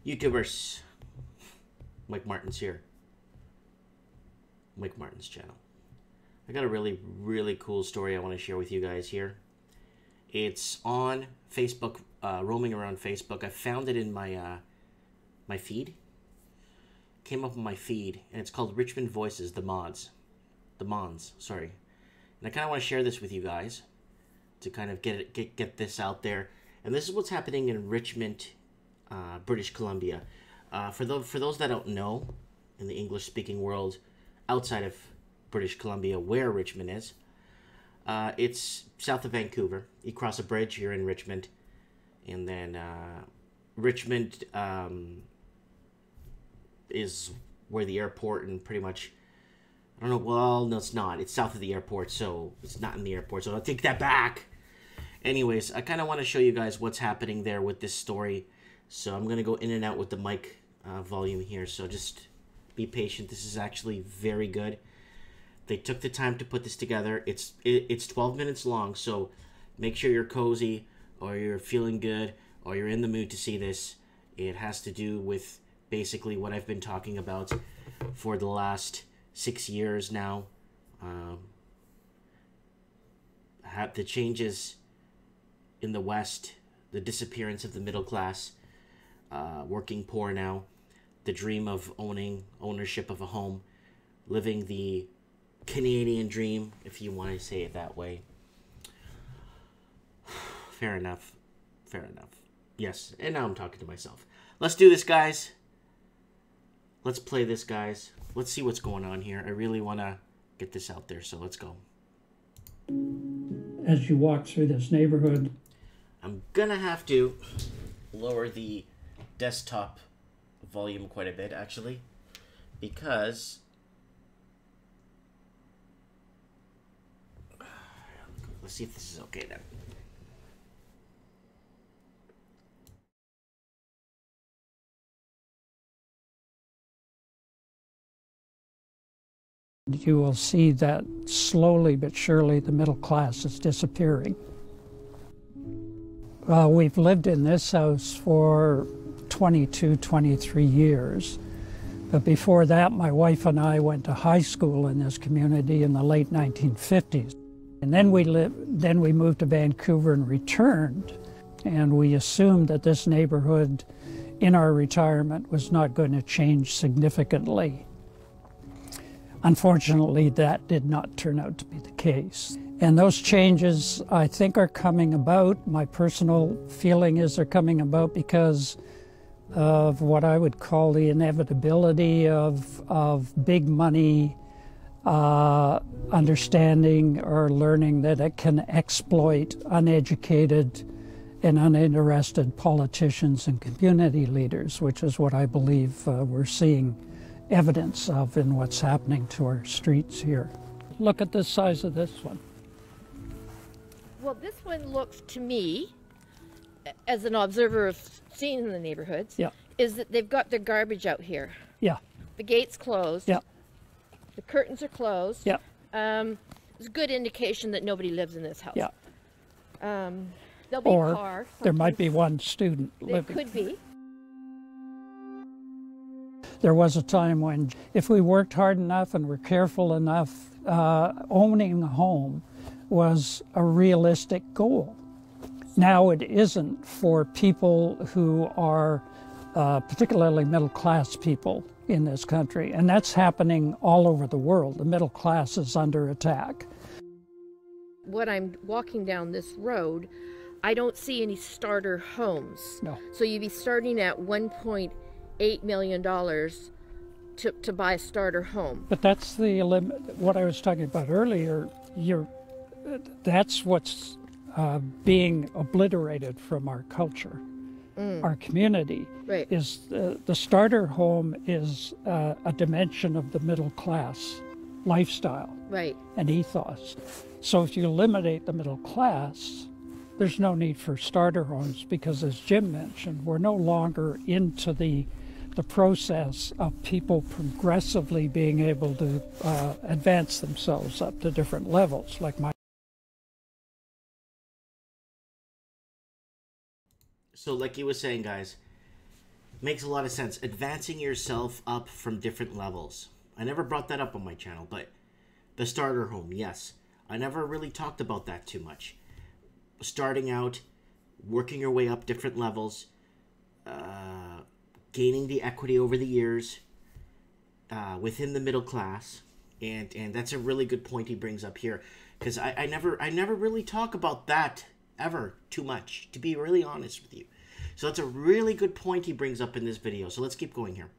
YouTubers, Mike Martin's here. Mike Martin's channel. I got a really cool story I want to share with you guys here. It's on Facebook, roaming around Facebook. I found it in my my feed. Came up on my feed, and it's called Richmond Voices, the Mons, sorry. And I kind of want to share this with you guys to kind of get this out there. And this is what's happening in Richmond, British Columbia. For those that don't know, in the English-speaking world, outside of British Columbia, where Richmond is, it's south of Vancouver. You cross a bridge, you're in Richmond, and then Richmond is where the airport and pretty much, I don't know, well, no, it's not. It's south of the airport, so it's not in the airport, so I'll take that back. Anyways, I kind of want to show you guys what's happening there with this story. So I'm going to go in and out with the mic volume here, so just be patient. This is actually very good. They took the time to put this together. It's 12 minutes long, so make sure you're cozy or you're feeling good or you're in the mood to see this. It has to do with basically what I've been talking about for the last 6 years now. The changes in the West, the disappearance of the middle class, working poor now, the dream of ownership of a home, living the Canadian dream, if you want to say it that way. Fair enough. Fair enough. Yes, and now I'm talking to myself. Let's do this, guys. Let's play this, guys. Let's see what's going on here. I really want to get this out there, so let's go. As you walk through this neighborhood, I'm going to have to lower the desktop volume quite a bit, actually, because let's see if this is okay then. you will see that slowly but surely the middle class is disappearing. We've lived in this house for 22, 23 years. But before that, my wife and I went to high school in this community in the late 1950s. And then we moved to Vancouver and returned. And we assumed that this neighborhood in our retirement was not going to change significantly. Unfortunately, that did not turn out to be the case. And those changes, I think, are coming about. My personal feeling is they're coming about because of what I would call the inevitability of big money understanding or learning that it can exploit uneducated and uninterested politicians and community leaders, which is what I believe we're seeing evidence of in what's happening to our streets here. Look at the size of this one. Well, this one looks to me, as an observer of seeing the neighborhoods, Yeah. is that they've got their garbage out here. Yeah. The gate's closed. Yeah. The curtains are closed. Yeah. It's a good indication that nobody lives in this house. Yeah. There'll be a car. There might be one student There living. could be. There was a time when, if we worked hard enough and were careful enough, owning a home was a realistic goal. Now it isn't for people who are particularly middle-class people in this country, and that's happening all over the world. The middle class is under attack. When I'm walking down this road, I don't see any starter homes. No. So you'd be starting at $1.8 million to buy a starter home. But that's the what I was talking about earlier. That's what's being obliterated from our culture, our community. Right. Is the starter home is a dimension of the middle class lifestyle, Right. and ethos. So if you eliminate the middle class, there's no need for starter homes because, as Jim mentioned, we're no longer into the process of people progressively being able to advance themselves up to different levels, like my. So like you were saying, guys, Makes a lot of sense. Advancing yourself up from different levels. I never brought that up on my channel, but the starter home, yes. I never really talked about that too much. Starting out, working your way up different levels, gaining the equity over the years within the middle class. And that's a really good point he brings up here. Because I never really talk about that ever too much, to be really honest with you. So that's a really good point he brings up in this video. So let's keep going here.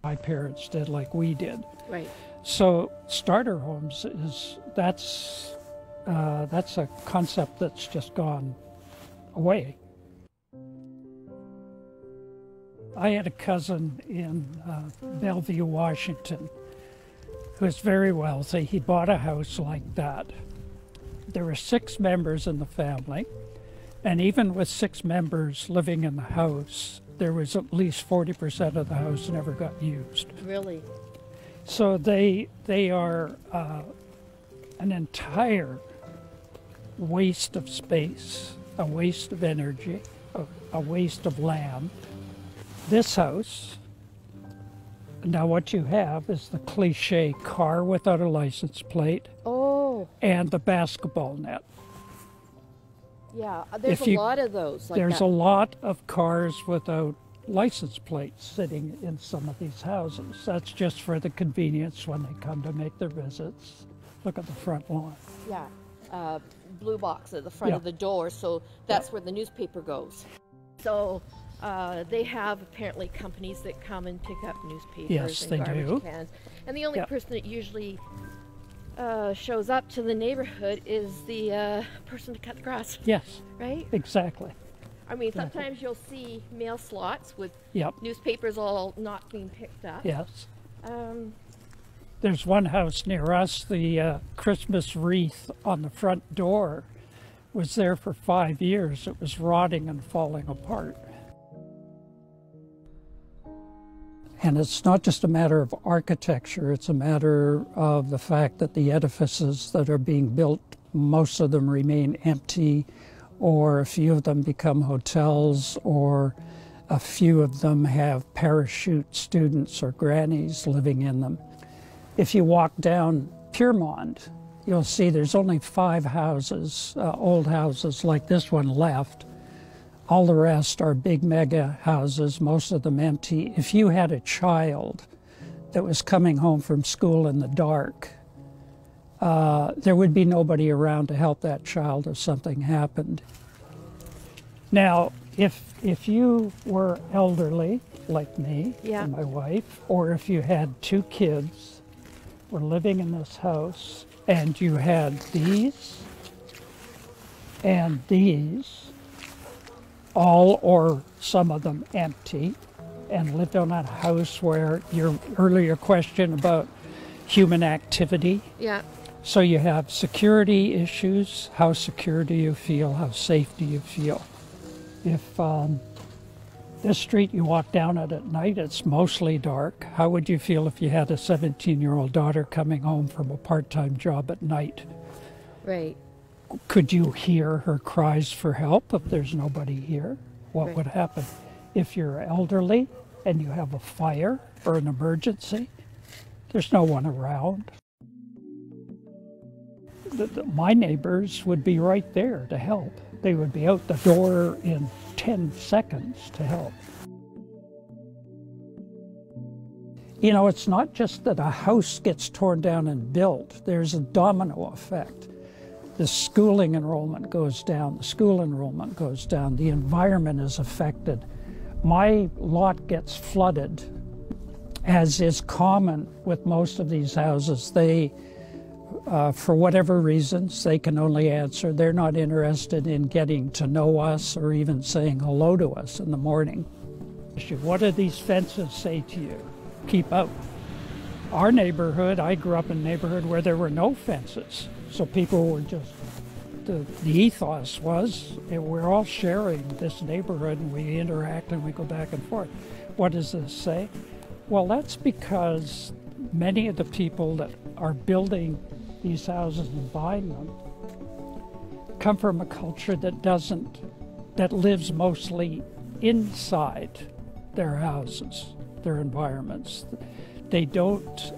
My parents did like we did. Right. So starter homes that's a concept that's just gone away. I had a cousin in Bellevue, Washington, who was very wealthy. He bought a house like that. There were 6 members in the family, and even with 6 members living in the house, there was at least 40% of the house never got used. Really? So they are an entire waste of space, a waste of energy, a waste of land. This house, now what you have is the cliche car without a license plate. Oh. And the basketball net. Yeah, there's a lot of those. There's a lot of cars without license plates sitting in some of these houses. That's just for the convenience when they come to make their visits. Look at the front lawn. Yeah, blue box at the front of the door, so that's where the newspaper goes. So they have apparently companies that come and pick up newspapers and garbage cans. And the only person that usually shows up to the neighborhood is the person to cut the grass. Yes. Right? Exactly. I mean, sometimes you'll see mail slots with newspapers all not being picked up. Yes. There's one house near us, the Christmas wreath on the front door was there for 5 years. It was rotting and falling apart. And it's not just a matter of architecture, it's a matter of the fact that the edifices that are being built, most of them remain empty, or a few of them become hotels, or a few of them have parachute students or grannies living in them. If you walk down Piermont, you'll see there's only 5 houses, old houses like this one left. All the rest are big mega houses, most of them empty. If you had a child that was coming home from school in the dark, there would be nobody around to help that child if something happened. Now, if you were elderly, like me and my wife, or if you had 2 kids, were living in this house, and you had these and these, all or some of them empty, and lived on a house where your earlier question about human activity. Yeah. So you have security issues. How secure do you feel? How safe do you feel? If this street you walk down it at night, it's mostly dark. How would you feel if you had a 17-year-old daughter coming home from a part-time job at night? Right. Could you hear her cries for help if there's nobody here? What would happen? If you're elderly and you have a fire or an emergency, there's no one around. My neighbors would be right there to help. They would be out the door in 10 seconds to help. You know, it's not just that a house gets torn down and built. There's a domino effect. The schooling enrollment goes down, the school enrollment goes down, the environment is affected. My lot gets flooded, as is common with most of these houses. They, for whatever reasons, they can only answer. They're not interested in getting to know us or even saying hello to us in the morning. What do these fences say to you? Keep out. Our neighborhood, I grew up in a neighborhood where there were no fences. So people were just, the ethos was, we're all sharing this neighborhood and we interact and we go back and forth. What does this say? Well, that's because many of the people that are building these houses and buying them come from a culture that doesn't that lives mostly inside their houses, their environments. They don't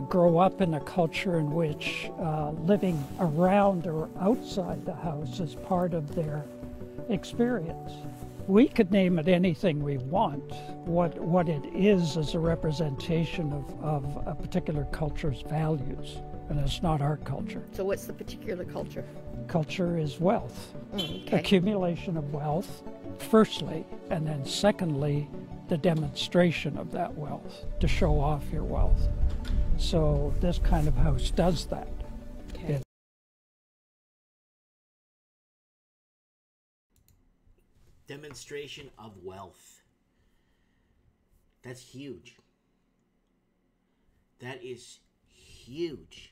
grow up in a culture in which living around or outside the house is part of their experience. We could name it anything we want. What it is a representation of a particular culture's values, and it's not our culture. So what's the particular culture? Culture is wealth. Okay. Accumulation of wealth, firstly, and then secondly, the demonstration of that wealth, to show off your wealth. So this kind of house does that. Okay. Demonstration of wealth. That's huge. That is huge.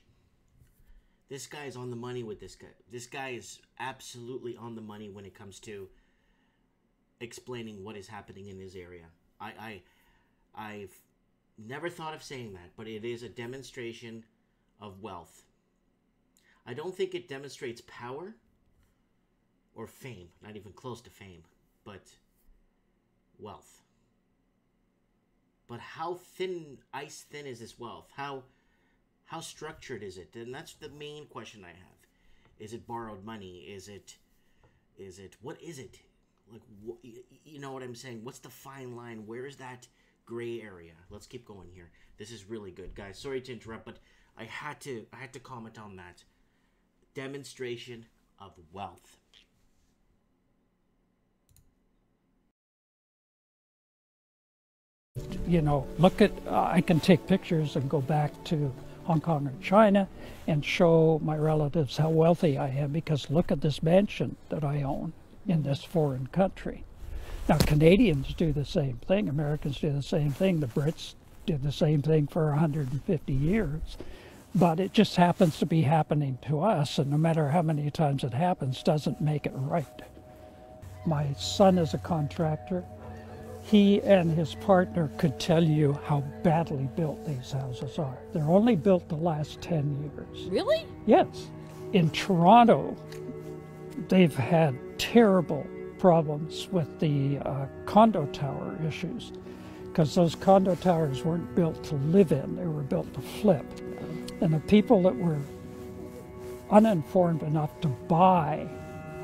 This guy is on the money with this guy. This guy is absolutely on the money when it comes to explaining what is happening in his area. I've never thought of saying that, but it is a demonstration of wealth. I don't think it demonstrates power or fame, not even close to fame, but wealth. But how thin, ice thin is this wealth? How structured is it? And that's the main question I have. Is it borrowed money? Is it, what is it? Like, you know what I'm saying? What's the fine line? Where is that gray area? Let's keep going here. This is really good, guys. Sorry to interrupt, but I had to comment on that. Demonstration of wealth. You know, look at, I can take pictures and go back to Hong Kong or China and show my relatives how wealthy I am, because look at this mansion that I own in this foreign country. Now, Canadians do the same thing, Americans do the same thing, the Brits did the same thing for 150 years, but it just happens to be happening to us, and no matter how many times it happens, doesn't make it right. My son is a contractor. He and his partner could tell you how badly built these houses are. They're only built the last 10 years. Really? Yes. In Toronto, they've had terrible problems with the condo tower issues, because those condo towers weren't built to live in, they were built to flip. And the people that were uninformed enough to buy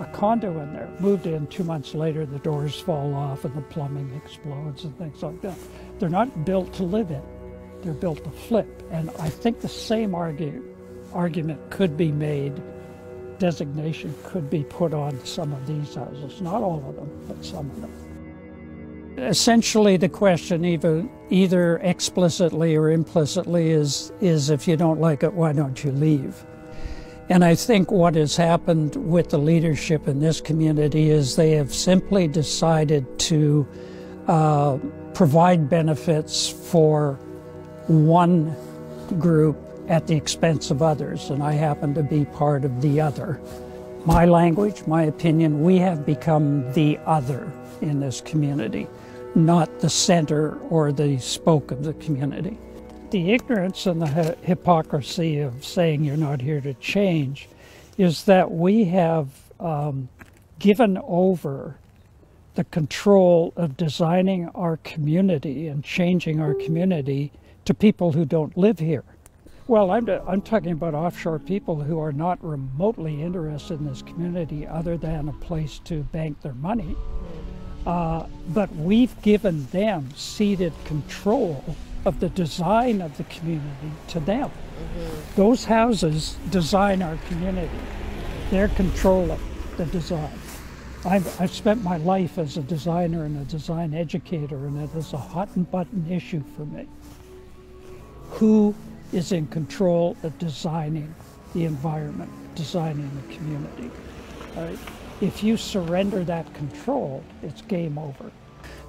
a condo in there moved in 2 months later, the doors fall off and the plumbing explodes and things like that. They're not built to live in, they're built to flip. And I think the same argument could be made, designation could be put on some of these houses, not all of them, but some of them. Essentially, the question, either explicitly or implicitly, is if you don't like it, why don't you leave? And I think what has happened with the leadership in this community is they have simply decided to provide benefits for one group at the expense of others, and I happen to be part of the other. My language, my opinion, we have become the other in this community, not the center or the spoke of the community. The ignorance and the hypocrisy of saying you're not here to change is that we have given over the control of designing our community and changing our community to people who don't live here. Well, I'm talking about offshore people who are not remotely interested in this community other than a place to bank their money. But we've given them ceded control of the design of the community to them. Mm-hmm. Those houses design our community. They're controlling the design. I've spent my life as a designer and a design educator, and it is a hot and button issue for me. Who is in control of designing the environment, designing the community? Right? If you surrender that control, it's game over.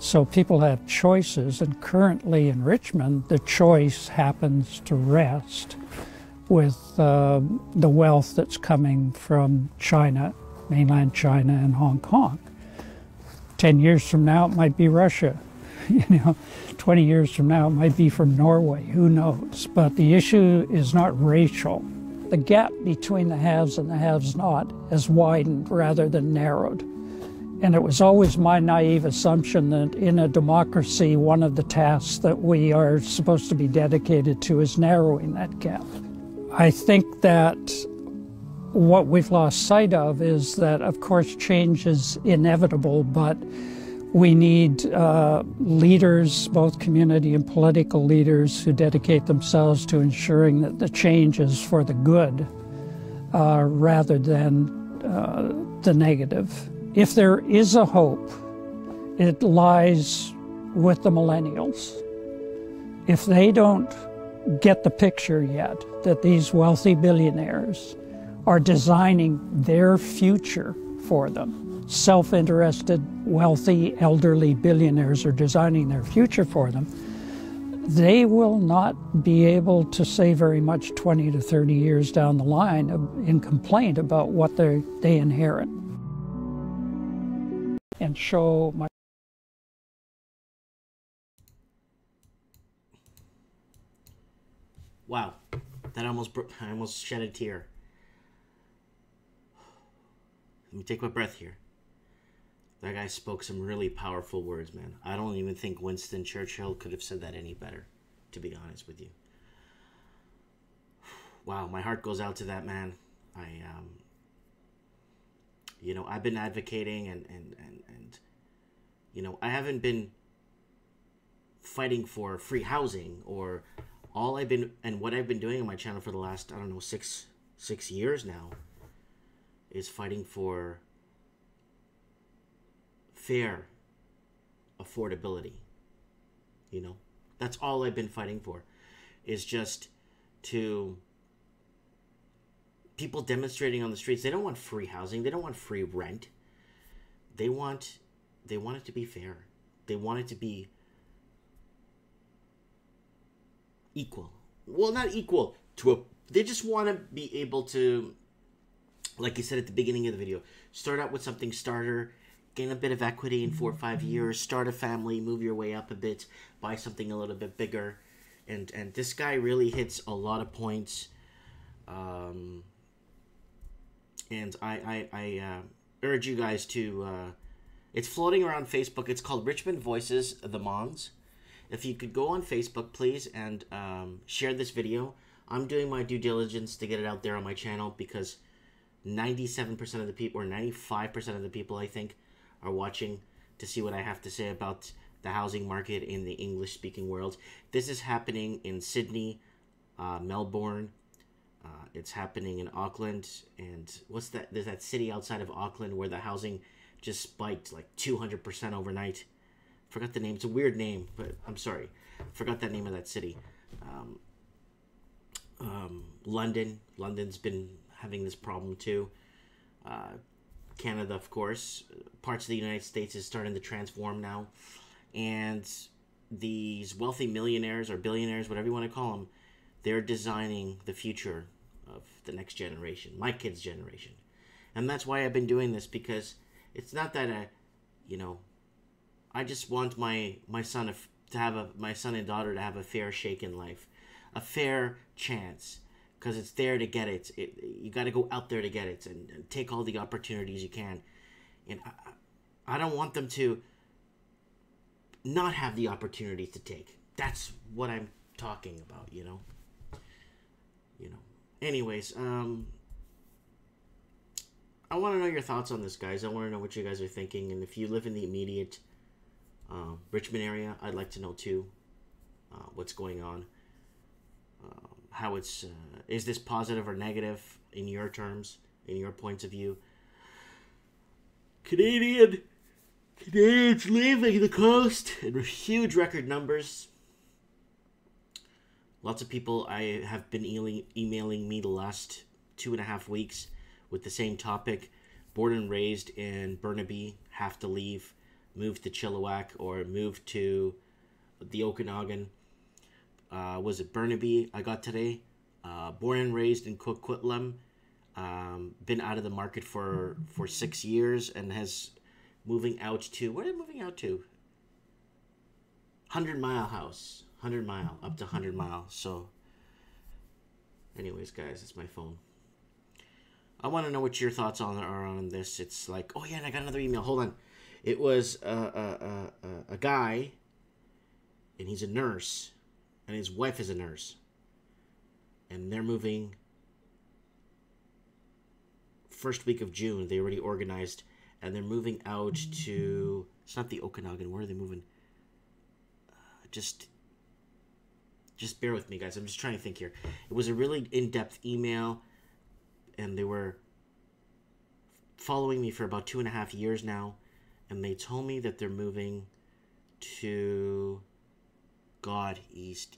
So people have choices, and currently in Richmond, the choice happens to rest with the wealth that's coming from China, mainland China and Hong Kong. 10 years from now, it might be Russia. 20 years from now, it might be from Norway, who knows? But the issue is not racial. The gap between the haves and the haves not has widened rather than narrowed. And it was always my naive assumption that in a democracy, one of the tasks that we are supposed to be dedicated to is narrowing that gap. I think that what we've lost sight of is that, of course, change is inevitable, but we need leaders, both community and political leaders, who dedicate themselves to ensuring that the change is for the good rather than the negative. If there is a hope, it lies with the millennials. If they don't get the picture yet that these wealthy billionaires are designing their future for them, self-interested, wealthy, elderly billionaires are designing their future for them, they will not be able to say very much 20 to 30 years down the line in complaint about what they inherit. And show my... Wow, that I almost shed a tear. Let me take my breath here. That guy spoke some really powerful words, man. I don't even think Winston Churchill could have said that any better, to be honest with you. Wow, my heart goes out to that man. You know, I've been advocating and you know, I haven't been fighting for free housing, or all I've been, and what I've been doing on my channel for the last, I don't know, six years now, is fighting for fair affordability. You know, that's all I've been fighting for, is just to people demonstrating on the streets. They don't want free housing. They don't want free rent. They want it to be fair. They want it to be equal. Well, not equal to a, they just want to be able to, like you said at the beginning of the video, start out with something starter, gain a bit of equity in 4 or 5 years, start a family, move your way up a bit, buy something a little bit bigger. And this guy really hits a lot of points. And I urge you guys to, it's floating around Facebook. It's called Richmond Voices, the Mons. If you could go on Facebook, please, and share this video. I'm doing my due diligence to get it out there on my channel, because 97% of the people, or 95% of the people, I think, are watching to see what I have to say about the housing market in the English-speaking world. This is happening in Sydney, Melbourne. It's happening in Auckland, and what's that? There's that city outside of Auckland where the housing just spiked like 200% overnight. Forgot the name. It's a weird name, but I'm sorry. Forgot that name of that city. London. London's been having this problem too. Canada, of course. Parts of the United States is starting to transform now. And these wealthy millionaires or billionaires, whatever you want to call them, they're designing the future of the next generation, my kids' generation. And that's why I've been doing this, because it's not that you know, I just want my son my son and daughter to have a fair shake in life, a fair chance, because it's there to get it. You got to go out there to get it, and take all the opportunities you can. And I don't want them to not have the opportunities to take. That's what I'm talking about, you know. Anyways, I want to know your thoughts on this, guys. I want to know what you guys are thinking, and if you live in the immediate Richmond area, I'd like to know too what's going on. How it's is this positive or negative in your terms, in your points of view? Canadians leaving the coast in huge record numbers. Lots of people I have been emailing me the last 2.5 weeks with the same topic. Born and raised in Burnaby, have to leave, move to Chilliwack, or move to the Okanagan. Was it Burnaby I got today? Born and raised in Coquitlam. Been out of the market for 6 years, and has moving out to, where are they moving out to? 100 Mile house. 100 Mile, up to 100 Mile. So, anyways, guys, it's my phone. I want to know what your thoughts are on this. It's like, oh yeah, and I got another email. Hold on. It was a guy, and he's a nurse, and his wife is a nurse, and they're moving first week of June. They already organized, and they're moving out to, it's not the Okanagan, where are they moving? Just bear with me, guys. I'm just trying to think here. It was a really in-depth email, and they were following me for about 2.5 years now, and they told me that they're moving to, east.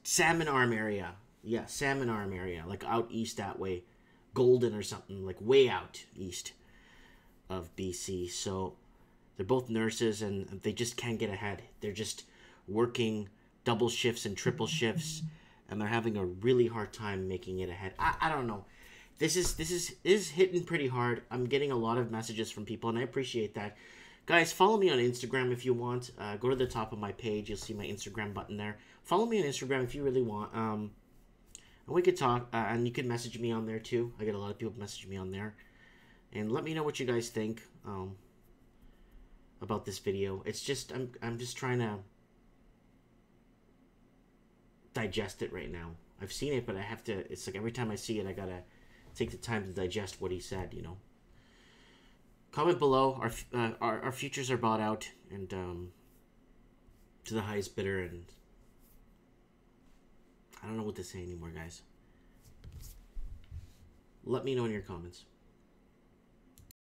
Salmon Arm area. Yeah, Salmon Arm area. Like out east that way. Golden or something. Like way out east of BC. So they're both nurses, and they just can't get ahead. They're just working double shifts and triple shifts, and they're having a really hard time making it ahead. I don't know. This is hitting pretty hard. I'm getting a lot of messages from people, and I appreciate that. Guys, follow me on Instagram if you want. Go to the top of my page. You'll see my Instagram button there. Follow me on Instagram if you really want. And we could talk, and you can message me on there too. I get a lot of people message me on there. And let me know what you guys think about this video. It's just, I'm just trying to digest it right now. I've seen it, but I have to, it's like every time I see it, I gotta take the time to digest what he said, you know. Comment below. Our futures are bought out, and to the highest bidder, and I don't know what to say anymore, guys. Let me know in your comments.